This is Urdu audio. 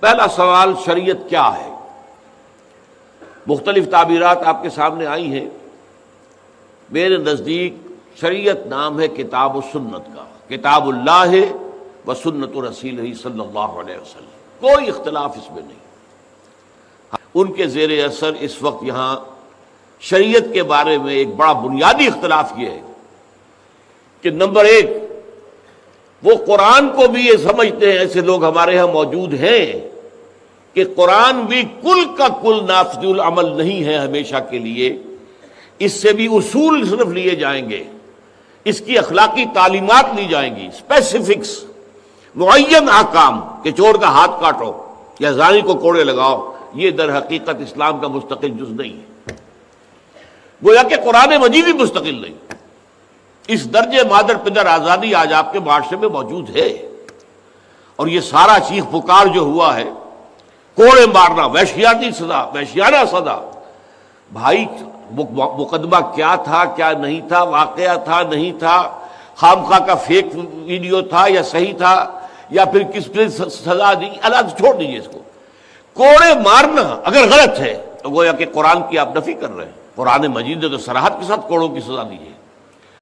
پہلا سوال، شریعت کیا ہے؟ مختلف تعبیرات آپ کے سامنے آئی ہیں۔ میرے نزدیک شریعت نام ہے کتاب و سنت کا، کتاب اللہ و سنت رسول صلی اللہ علیہ وسلم، کوئی اختلاف اس میں نہیں۔ ان کے زیر اثر اس وقت یہاں شریعت کے بارے میں ایک بڑا بنیادی اختلاف یہ ہے کہ نمبر ایک، وہ قرآن کو بھی یہ سمجھتے ہیں، ایسے لوگ ہمارے ہاں موجود ہیں کہ قرآن بھی کل کا کل نافذ العمل نہیں ہے ہمیشہ کے لیے، اس سے بھی اصول صرف لیے جائیں گے، اس کی اخلاقی تعلیمات لی جائیں گی، اسپیسیفکس، معین احکام کہ چور کا ہاتھ کاٹو یا زانی کو کوڑے لگاؤ، یہ در حقیقت اسلام کا مستقل جز نہیں ہے۔ گویا کہ قرآن مجید بھی مستقل نہیں، اس درجے مادر پدر آزادی آج آپ کے معاشرے میں موجود ہے، اور یہ سارا چیخ پکار جو ہوا ہے، کوڑے مارنا، وحشیاتی سزا، وحشیانہ سزا، بھائی مقدمہ کیا تھا کیا نہیں تھا، واقعہ تھا نہیں تھا، خام خواہ کا فیک ویڈیو تھا یا صحیح تھا، یا پھر کس نے سزا دی، الگ چھوڑ دیجیے اس کو۔ کوڑے مارنا اگر غلط ہے تو گویا کہ قرآن کی آپ نفی کر رہے ہیں۔ قرآن مجید نے تو صراحت کے ساتھ کوڑوں کی سزا دی ہے۔